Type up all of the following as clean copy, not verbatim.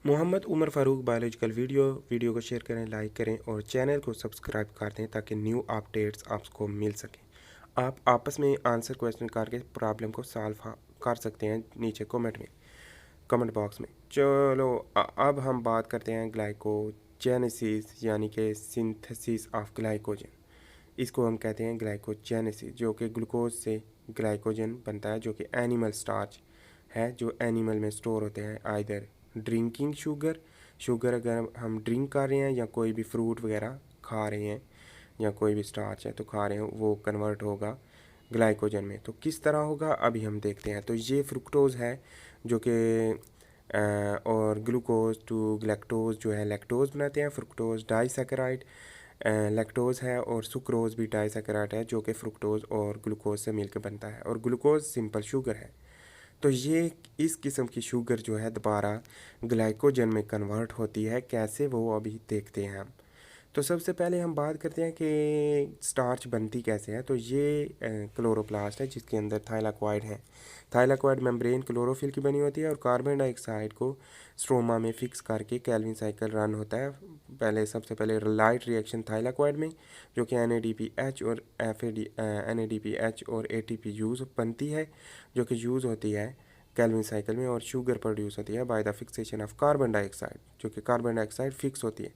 Mohammad Umar Farooq biological video को share करें, like करें और चैनल को सब्सक्राइब कर दें ताकि न्यू अपडेट्स आपको मिल सकें। आप आपस में आंसर क्वेश्चन करके प्रॉब्लम को सॉल्व कर सकते हैं नीचे कमेंट बॉक्स में। चलो अब हम बात करते हैं ग्लाइकोजेनेसिस यानी कि सिंथेसिस ऑफ ग्लाइकोजन। इसको हम कहते हैं ग्लाइकोजेनेसिस, जो कि ग्लूकोज से ग्लाइकोजन बनता है, जो कि एनिमल स्टार्च है जो एनिमल में स्टोर होते हैं। आइदर ड्रिंकिंग शुगर अगर हम ड्रिंक कर रहे हैं या कोई भी फ्रूट वगैरह खा रहे हैं या कोई भी स्टार्च है तो खा रहे हैं, वो कन्वर्ट होगा ग्लाइकोजन में। तो किस तरह होगा अभी हम देखते हैं। तो ये फ्रुक्टोज है जो कि और ग्लूकोज टू लैक्टोज जो है लैक्टोज बनाते हैं। फ्रुक्टोज डाइसैकेराइड लैक्टोज है और सुक्रोज भी डाइसैकेराइड है जो कि फ्रुक्टोज और ग्लूकोज से मिलकर बनता है, और ग्लूकोज सिंपल शुगर है। तो ये इस किस्म की शुगर जो है दोबारा ग्लाइकोजन में कन्वर्ट होती है। कैसे, वो अभी देखते हैं हम। तो सबसे पहले हम बात करते हैं कि स्टार्च बनती कैसे है। तो ये क्लोरोप्लास्ट है जिसके अंदर थाइलाकोइड है। थाइलाकोइड मेम्ब्रेन क्लोरोफिल की बनी होती है और कार्बन डाइऑक्साइड को स्ट्रोमा में फिक्स करके कैल्विन साइकिल रन होता है। सबसे पहले लाइट रिएक्शन थाइलाकोइड में जो कि NADPH और NADPH और ATP यूज़ बनती है, जो कि यूज़ होती है कैल्विन साइकिल में, और शुगर प्रोड्यूस होती है by the fixation of carbon dioxide, जो कि कार्बन डाइऑक्साइड फिक्स होती है।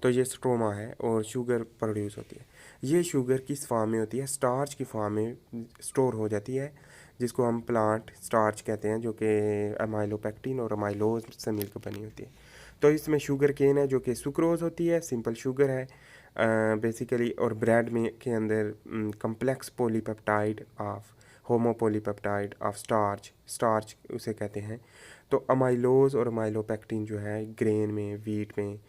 तो ये स्ट्रोमा है और शुगर प्रोड्यूस होती है। ये शुगर किस फॉर्म में होती है? स्टार्च की फॉर्म में स्टोर हो जाती है, जिसको हम प्लांट स्टार्च कहते हैं, जो कि अमाइलोपेक्टिन और अमाइलोज से मिलकर बनी होती है। तो इसमें शुगर केन है जो कि सुक्रोज होती है, सिंपल शुगर है बेसिकली। और ब्रेड में के अंदर complex polypeptide of homopolypeptide of starch उसे कहते हैं। तो अमाइलोज और अमाइलोपेक्टिन जो है ग्रेन में, वीट में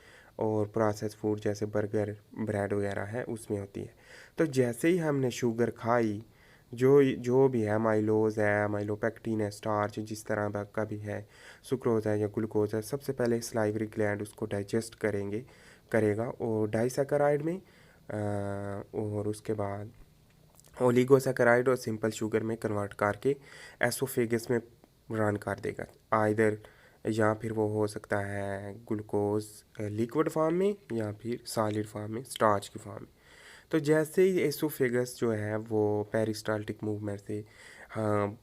और प्रोसेस फूड जैसे बर्गर, ब्रेड वगैरह है उसमें होती है। तो जैसे ही हमने शुगर खाई, जो जो भी है, अमाइलोज है, अमाइलोपेक्टिन है, स्टार्च जिस तरह का भी है, सुक्रोज है या ग्लूकोज है, सबसे पहले सलाइवरी ग्लैंड उसको डाइजेस्ट करेगा और डाइसैकेराइड में और उसके बाद ओलिगोसैकेराइड और सिंपल शुगर में कन्वर्ट करके एसोफेगस में रन कर देगा। आइदर या फिर वो हो सकता है ग्लूकोज लिक्विड फॉर्म में या फिर सॉलिड फॉर्म में, स्टार्च की फॉर्म में। तो जैसे ही एसोफेगस जो है वो पेरिस्टाल्टिक मूवमेंट से हाँ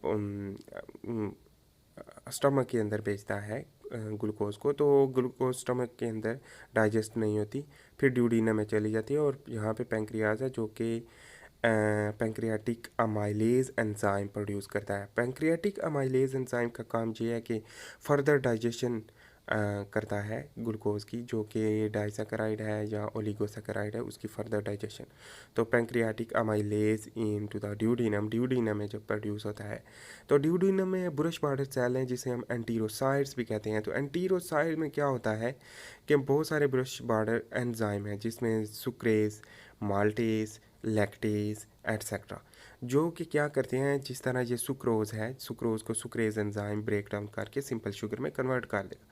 स्टमक के अंदर भेजता है ग्लूकोज को, तो ग्लूकोज स्टमक के अंदर डाइजेस्ट नहीं होती, फिर ड्यूडीनम में चली जाती है। और यहाँ पे पेंक्रियाज है जो कि पेंक्रियाटिक अमाइलेज एंजाइम प्रोड्यूस करता है। पेंक्रियाटिक अमाइलेज एंजाइम का काम ये है कि फर्दर डाइजेशन करता है ग्लूकोज की, जो कि डाइसैकेराइड है या ओलिगोसैकेराइड है, उसकी फर्दर डाइजेशन। तो pancreatic amylase into the duodenum में जब प्रोड्यूस होता है, तो ड्यूडीनम में ब्रश बॉर्डर सेल हैं जिसे हम एंटीरोसाइड्स भी कहते हैं। तो एंटीरोसाइड में क्या होता है कि बहुत सारे ब्रश बॉर्डर एंजाइम हैं जिसमें सुक्रेज, माल्टेज, लैक्टेज एटसेट्रा, जो कि क्या करते हैं, जिस तरह ये सुक्रोज है, सुक्रोज को सुक्रेज एंजाइम ब्रेक डाउन करके सिंपल शुगर में कन्वर्ट कर देगा,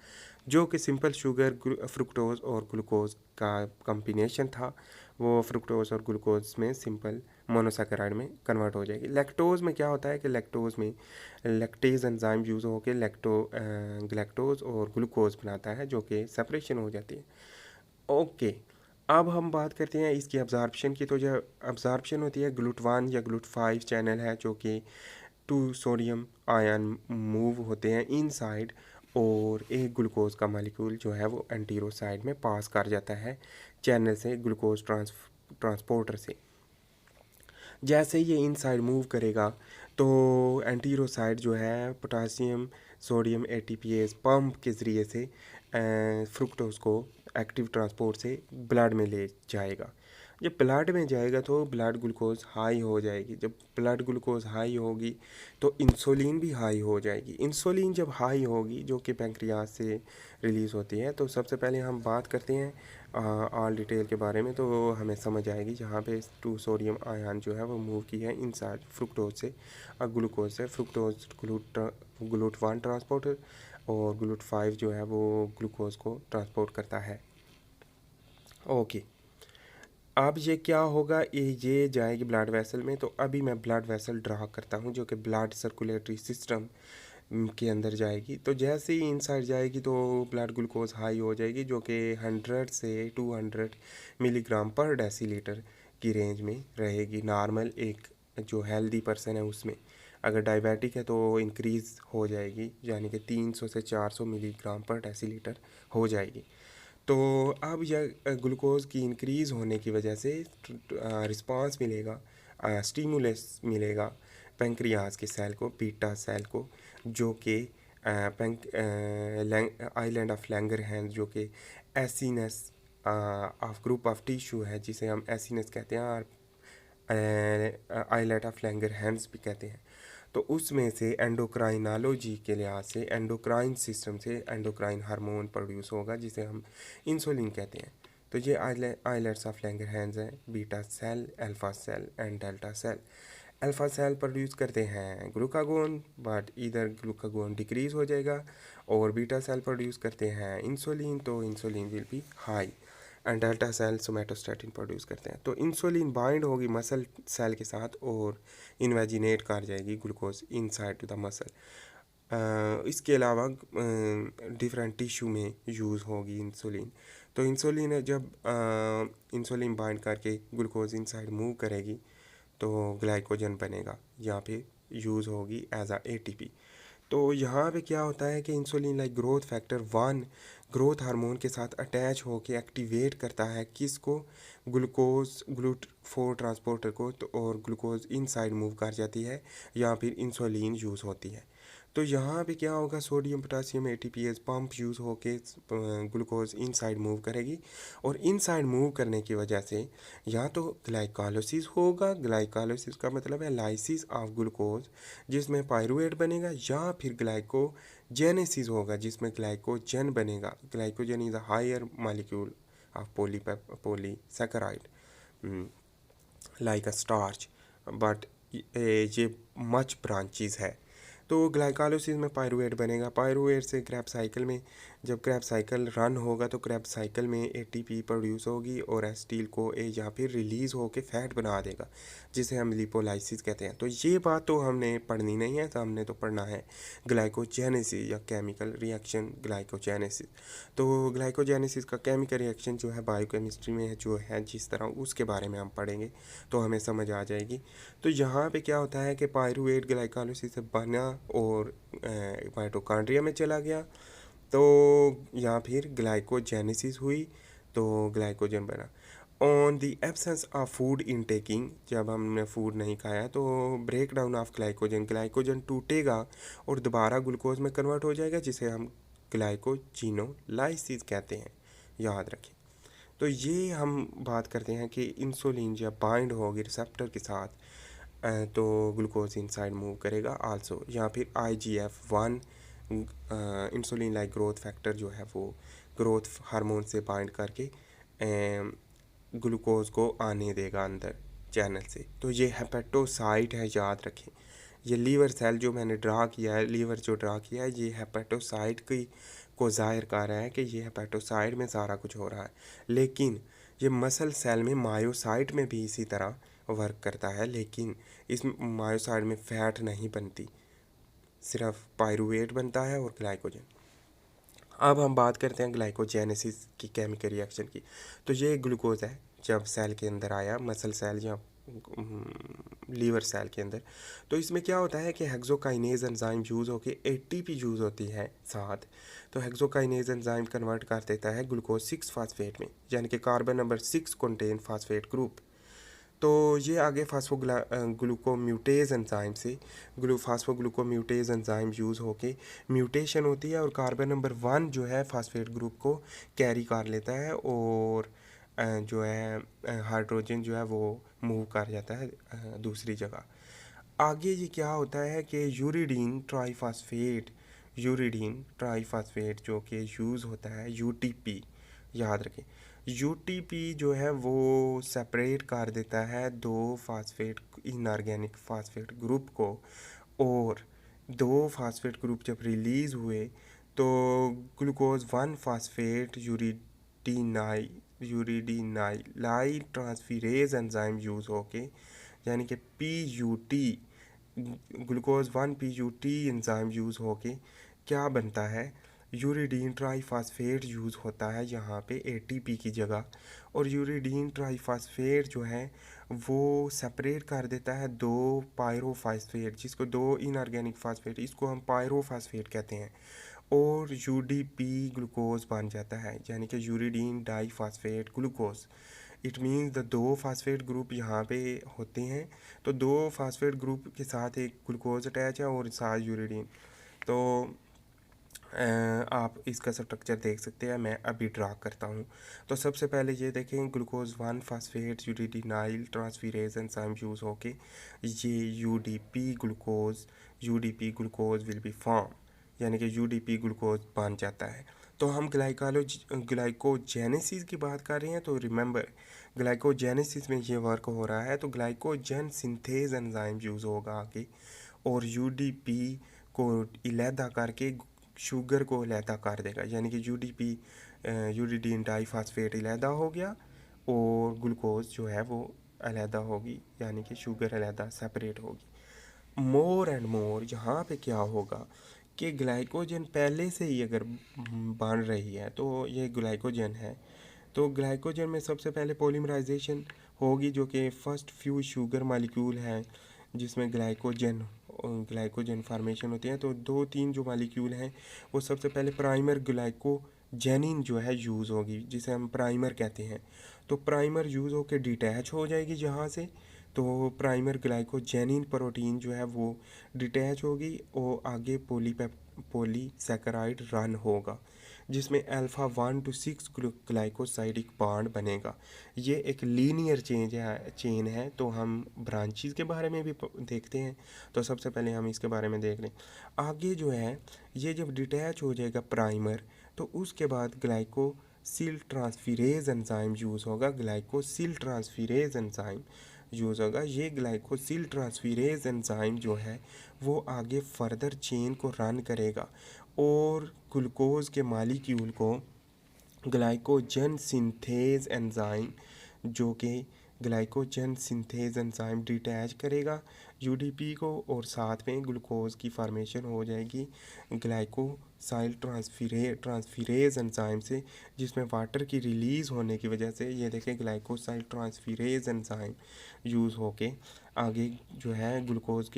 जो कि सिंपल शुगर फ्रुक्टोज और ग्लूकोज का कम्बिनेशन था, वो फ्रुक्टोज और ग्लूकोज में सिंपल मोनोसैकेराइड में कन्वर्ट हो जाएगी। लैक्टोज में क्या होता है कि लैक्टोज में लैक्टेज एंजाइम यूज़ होकर ग्लैक्टोज और ग्लूकोज बनाता है, जो कि सेपरेशन हो जाती है। ओके, अब हम बात करते हैं इसकी अब्जॉर्प्शन की। तो जो अब्जॉर्प्शन होती है, GLUT1 या GLUT5 चैनल है जो कि 2 सोडियम आयन मूव होते हैं इनसाइड, और एक ग्लूकोज का मॉलिक्यूल जो है वो एंटीरोसाइड में पास कर जाता है चैनल से, ग्लूकोज ट्रांसपोर्टर से। जैसे ये इनसाइड मूव करेगा तो एंटीरोसाइड जो है पोटासियम सोडियम ATPase पंप के ज़रिए से फ्रुक्टोज को एक्टिव ट्रांसपोर्ट से ब्लड में ले जाएगा। जब ब्लड में जाएगा तो ब्लड ग्लूकोज हाई हो जाएगी। जब ब्लड ग्लूकोज हाई होगी तो इंसुलिन भी हाई हो जाएगी। इंसुलिन जब हाई होगी, जो कि पैंक्रियाज से रिलीज़ होती है, तो सबसे पहले हम बात करते हैं ऑल डिटेल के बारे में, तो हमें समझ आएगी। जहाँ पे 2 सोडियम आयन जो है वो मूव की है इनसाइड फ्रुक्टोज से ग्लूकोज से। फ्रुक्टोज GLUT1 ट्रांसपोर्टर और GLUT5 जो है वो ग्लूकोज को ट्रांसपोर्ट करता है। ओके, अब ये क्या होगा, ये जाएगी ब्लड वेसल में। तो अभी मैं ब्लड वेसल ड्रा करता हूँ, जो कि ब्लड सर्कुलेटरी सिस्टम के अंदर जाएगी। तो जैसे ही इनसाइड जाएगी तो ब्लड ग्लूकोज हाई हो जाएगी, जो कि 100 से 200 मिलीग्राम पर डेसीलीटर की रेंज में रहेगी। नॉर्मल एक जो हेल्दी पर्सन है उसमें, अगर डायबिटिक है तो इंक्रीज़ हो जाएगी, यानी कि 300 से 400 मिलीग्राम पर डेसीलीटर हो जाएगी। तो अब यह ग्लूकोज की इंक्रीज़ होने की वजह से रिस्पांस मिलेगा, स्टिमुलस मिलेगा पेंक्रियाज के सेल को, बीटा सेल को, जो कि आइलैंड ऑफ लैंगरहैंस, जो कि acinus of group of tissue है, जिसे हम एसिनस कहते हैं और आइलैंड ऑफ लैंगरहैंस भी कहते हैं। तो उसमें से एंडोक्राइनोलॉजी के लिहाज से, एंडोक्राइन सिस्टम से एंडोक्राइन हार्मोन प्रोड्यूस होगा, जिसे हम इंसुलिन कहते हैं। तो ये आइलैंड्स ऑफ लैंगरहैंस हैं, beta cell, alpha cell and delta cell. Alpha cell produce करते हैं ग्लूकागोन, बट इधर ग्लूकागोन डिक्रीज हो जाएगा, और बीटा सेल प्रोड्यूस करते हैं इंसुलिन, तो insulin will be high, and delta cell somatostatin produce करते हैं। तो इंसुलिन बाइंड होगी मसल सेल के साथ और इन्वेजिनेट कर जाएगी glucose inside to the muscle. इसके अलावा डिफरेंट टिश्यू में यूज़ होगी इंसुलिन। तो इंसुलिन जब इंसुलिन बाइंड करके ग्लूकोज इनसाइड मूव करेगी तो ग्लाइकोजन बनेगा, यहाँ पे यूज़ होगी एज आ एटीपी। तो यहाँ पे क्या होता है कि insulin like growth factor 1 growth hormone के साथ अटैच होकर एक्टिवेट करता है किसको, ग्लूकोज ग्लूट4 ट्रांसपोर्टर को, तो और ग्लूकोज इनसाइड मूव कर जाती है, या फिर इंसुलिन यूज़ होती है। तो यहाँ पे क्या होगा, sodium potassium ATPase pump use होके ग्लूकोज इनसाइड मूव करेगी, और इनसाइड मूव करने की वजह से या तो ग्लाइकोलाइसिस होगा, ग्लाइकोलाइसिस का मतलब है लाइसिस ऑफ ग्लूकोज, जिसमें पायरुवेट बनेगा, या फिर ग्लाइकोजेनेसिस होगा, जिसमें ग्लाइकोजन बनेगा। Glycogen is a higher molecule of polysaccharide like a starch, but ये मच ब्रांचेस है। तो ग्लाइकोलाइसिस में पायरुवेट बनेगा, पायरुवेट से क्रैब साइकिल में, जब क्रैब साइकिल रन होगा तो क्रैब साइकिल में एटीपी प्रोड्यूस होगी और एसिटिल को या फिर रिलीज़ होके फैट बना देगा, जिसे हम लिपोलाइसिस कहते हैं। तो ये बात तो हमने पढ़नी नहीं है, तो हमने तो पढ़ना है ग्लाइकोजेनेसिस या केमिकल रिएक्शन ग्लाइकोजेनेसिस। तो ग्लाइकोजेनेसिस का केमिकल रिएक्शन जो है बायोकेमिस्ट्री में है, जो है जिस तरह उसके बारे में हम पढ़ेंगे तो हमें समझ आ जाएगी। तो यहाँ पे क्या होता है कि पायरुवेट ग्लाइकोलाइसिस से बना और माइटोकॉन्ड्रिया में चला गया, तो यहाँ फिर ग्लाइकोजेनेसिस हुई, तो ग्लाइकोजन बना। On the absence of food intaking, जब हमने फूड नहीं खाया तो break down of glycogen, glycogen टूटेगा और दोबारा ग्लूकोज में कन्वर्ट हो जाएगा, जिसे हम ग्लाइकोजिनोलाइसिस कहते हैं, याद रखें। तो ये हम बात करते हैं कि इंसुलिन जब बाइंड होगी रिसेप्टर के साथ तो ग्लूकोज इनसाइड मूव करेगा आल्सो, या फिर IGF-1 insulin like growth factor जो है वो ग्रोथ हार्मोन से बाइंड करके ग्लूकोज को आने देगा अंदर चैनल से। तो ये हेपेटोसाइट है, याद रखें। ये लीवर सेल जो मैंने ड्रा किया है, लीवर जो ड्रा किया है, ये हेपेटोसाइट की को ज़ाहिर कर रहा है कि ये हेपेटोसाइट में सारा कुछ हो रहा है। लेकिन ये मसल सेल में मायोसाइट में भी इसी तरह वर्क करता है, लेकिन इस मायोसाइट में फैट नहीं बनती, सिर्फ पायरुवेट बनता है और ग्लाइकोजन। अब हम बात करते हैं ग्लाइकोजेनेसिस की केमिकल रिएक्शन की। तो ये ग्लूकोज है जब सेल के अंदर आया, मसल सेल या लीवर सेल के अंदर, तो इसमें क्या होता है कि हेक्सोकाइनेज एंजाइम यूज़ होकर एटीपी यूज़ होती है साथ। तो हेक्सोकाइनेज एंजाइम कन्वर्ट कर देता है ग्लूकोज 6 फास्फेट में, यानी कि carbon number 6 contain phosphate group. तो ये आगे ग्लूकोम्यूटेज एंजाइम से फास्फोग्लूकोम्यूटेज एंजाइम यूज़ होके म्यूटेशन होती है और कार्बन नंबर 1 जो है फास्फेट ग्रुप को कैरी कर लेता है, और जो है हाइड्रोजन जो है वो मूव कर जाता है दूसरी जगह। आगे ये क्या होता है कि यूरिडीन ट्राईफास्फेट जो कि यूज़ होता है यूटीपी, याद रखें। यूटीपी जो है वो सेपरेट कर देता है दो फास्फेट इनऑर्गेनिक फास्फेट ग्रुप को, और दो फास्फेट ग्रुप जब रिलीज़ हुए तो glucose 1 phosphate uridylyl transferase enzyme use होके, यानी कि PUT glucose 1PUT enzyme use होके क्या बनता है, यूरिडीन ट्राईफास्फेट यूज़ होता है यहाँ पे ATP की जगह। और यूरिडीन ट्राईफास्फेट जो है वो सेपरेट कर देता है दो पायरोफास्फेट, जिसको दो इनऑर्गेनिक फास्फेट, इसको हम पायरोफास्फेट कहते हैं, और UDP ग्लूकोज बन जाता है, यानी कि uridine diphosphate glucose. It means the दो फास्फेट ग्रुप यहाँ पे होते हैं, तो दो फास्फेट ग्रुप के साथ एक ग्लूकोज अटैच है और साथ यूरिडीन। तो आप इसका स्ट्रक्चर देख सकते हैं, मैं अभी ड्रा करता हूँ। तो सबसे पहले ये देखें, glucose 1 phosphate uridylyl transferase enzyme use होके ये UDP glucose will be form, यानी कि UDP ग्लूकोज बन जाता है। तो हम ग्लाइकोजेनेसिस की बात कर रहे हैं, तो रिमेंबर ग्लाइकोजेनेसिस में ये वर्क हो रहा है, तो ग्लाइकोजन सिंथेज एंजाइम यूज़ होगा आगे, और UDP को अलहदा करके शुगर को अलहदा कर देगा, यानी कि यूरिडीन डाईफास्फेट अलहदा हो गया और ग्लूकोज जो है वो अलहदा होगी, यानी कि शुगर अलहदा सेपरेट होगी। मोर एंड मोर यहाँ पे क्या होगा कि ग्लाइकोजन पहले से ही अगर बन रही है, तो ये ग्लाइकोजन है, तो ग्लाइकोजन में सबसे पहले पॉलीमराइजेशन होगी, जो कि फर्स्ट फ्यू शुगर मालिक्यूल है जिसमें ग्लाइकोजन फार्मेशन होती है। तो दो तीन जो मालिक्यूल हैं वो सबसे पहले प्राइमर ग्लाइकोजेनिन जो है यूज़ होगी, जिसे हम प्राइमर कहते हैं। तो प्राइमर यूज़ होकर डिटैच हो जाएगी जहाँ से, तो प्राइमर ग्लाइकोजेनिन प्रोटीन जो है वो डिटैच होगी और आगे पॉलीसैकेराइड रन होगा, जिसमें अल्फ़ा 1 to 6 ग्लाइकोसाइडिक बॉन्ड बनेगा। ये एक लीनियर चेन है। तो हम ब्रांचेस के बारे में भी देखते हैं, तो सबसे पहले हम इसके बारे में देख लें। आगे जो है ये जब डिटैच हो जाएगा प्राइमर, तो उसके बाद ग्लाइकोसिल ट्रांसफेरेज एंजाइम यूज़ होगा, ये ग्लाइकोसिल ट्रांसफेरेज एंजाइम जो है वो आगे फर्दर चेन को रन करेगा और ग्लूकोज के मालिक्यूल को ग्लाइकोजन सिंथेज एंजाइम डिटैच करेगा UDP को, और साथ में ग्लूकोज की फार्मेशन हो जाएगी ग्लाइकोसाइल ट्रांसफेरेज एंजाइम से, जिसमें वाटर की रिलीज़ होने की वजह से ये देखें ग्लाइकोसाइल ट्रांसफेरेज एंजाइम यूज़ होके आगे जो है ग्लूकोज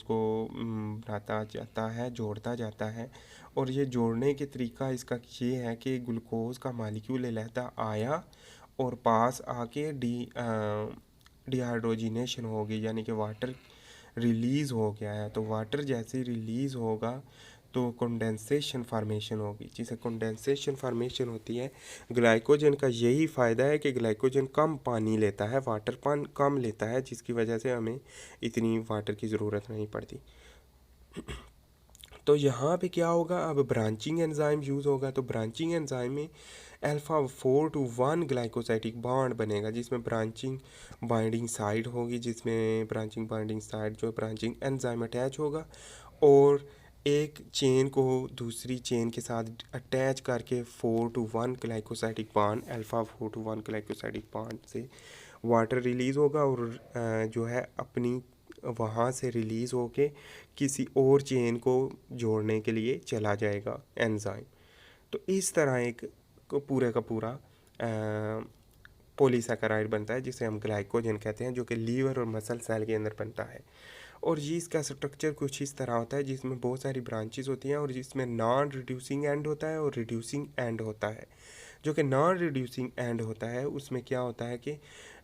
को बनाता जाता है, जोड़ता जाता है। और ये जोड़ने के तरीका इसका ये है कि ग्लूकोज का मालिक्यूल अलहदा आया और पास आके डिहाइड्रोजिनेशन हो गई, यानी कि वाटर रिलीज़ हो गया है। तो वाटर जैसे रिलीज़ होगा तो कंडेंसेशन फार्मेशन होगी, जिसे कंडेंसेशन फार्मेशन होती है। ग्लाइकोजन का यही फ़ायदा है कि ग्लाइकोजन कम पानी लेता है, वाटर कम लेता है, जिसकी वजह से हमें इतनी वाटर की ज़रूरत नहीं पड़ती। तो यहाँ पे क्या होगा, अब ब्रांचिंग एंजाइम यूज़ होगा। तो ब्रांचिंग एंजाइम में अल्फ़ा 4 to 1 ग्लाइकोसाइडिक बॉन्ड बनेगा, जिसमें ब्रांचिंग बाइंडिंग साइड होगी, जिसमें ब्रांचिंग बाइंडिंग साइड जो ब्रांचिंग एंजाइम अटैच होगा और एक चेन को दूसरी चेन के साथ अटैच करके 4 to 1 glycosidic bond, alpha 4 to 1 glycosidic bond से वाटर रिलीज़ होगा और जो है अपनी वहाँ से रिलीज़ होके किसी और चेन को जोड़ने के लिए चला जाएगा एंजाइम। तो इस तरह एक पूरे का पूरा पॉलीसैकेराइड बनता है, जिसे हम ग्लाइकोजन कहते हैं, जो कि लीवर और मसल सेल के अंदर बनता है। और ये इसका स्ट्रक्चर कुछ इस तरह होता है, जिसमें बहुत सारी ब्रांचेस होती हैं और जिसमें नॉन रिड्यूसिंग एंड होता है और रिड्यूसिंग एंड होता है। जो कि नॉन रिड्यूसिंग एंड होता है उसमें क्या होता है कि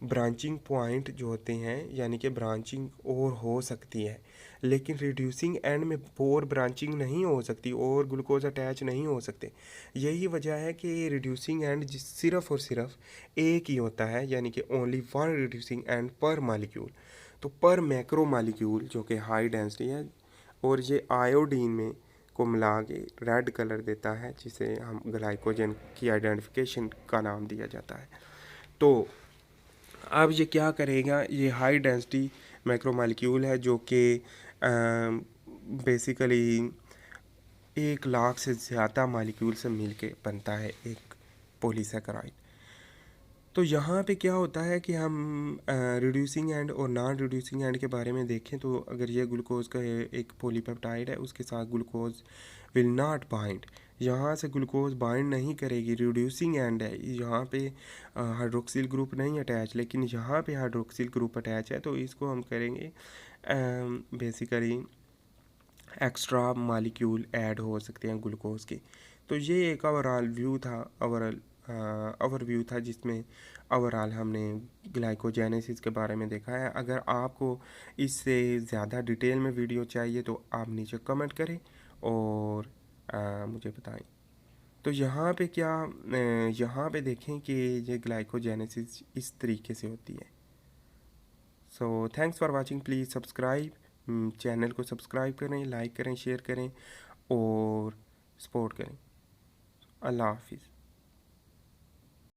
ब्रांचिंग पॉइंट जो होते हैं, यानी कि ब्रांचिंग और हो सकती है, लेकिन रिड्यूसिंग एंड में और ब्रांचिंग नहीं हो सकती और ग्लूकोज अटैच नहीं हो सकते। यही वजह है कि रिड्यूसिंग एंड सिर्फ़ और सिर्फ एक ही होता है, यानी कि ओनली वन रिड्यूसिंग एंड पर मालिक्यूल। तो पर मैक्रो मालिक्यूल जो कि हाई डेंसिटी है, और ये आयोडीन में को मिला के रेड कलर देता है, जिसे हम ग्लाइकोजन की आइडेंटिफिकेशन का नाम दिया जाता है। तो अब ये क्या करेगा, ये हाई डेंसिटी मैक्रोमॉलिक्यूल है जो कि बेसिकली 1 लाख से ज़्यादा मालिक्यूल से मिलके बनता है एक पॉलीसैकेराइड। तो यहाँ पे क्या होता है कि हम रिड्यूसिंग एंड और नॉन रिड्यूसिंग एंड के बारे में देखें तो अगर ये ग्लूकोज का एक पॉलीपेप्टाइड है उसके साथ ग्लूकोज विल नॉट बाइंड, यहाँ से ग्लूकोज बाइंड नहीं करेगी। रिड्यूसिंग एंड है, यहाँ पे हाइड्रोक्सिल ग्रुप नहीं अटैच, लेकिन यहाँ पे हाइड्रोक्सिल ग्रुप अटैच है, तो इसको हम करेंगे बेसिकली एक्स्ट्रा मालिक्यूल ऐड हो सकते हैं ग्लूकोज के। तो ये एक ओवरऑल व्यू था, ओवरव्यू था जिसमें ओवरऑल हमने ग्लाइकोजेनेसिस के बारे में देखा है। अगर आपको इससे ज़्यादा डिटेल में वीडियो चाहिए तो आप नीचे कमेंट करें और मुझे बताएं। तो यहाँ पे क्या यहाँ पे देखें कि ये ग्लाइकोजेनेसिस इस तरीके से होती है। So thanks for watching, please subscribe, channel को सब्सक्राइब करें, लाइक करें, शेयर करें और सपोर्ट करें। अल्लाह हाफिज़।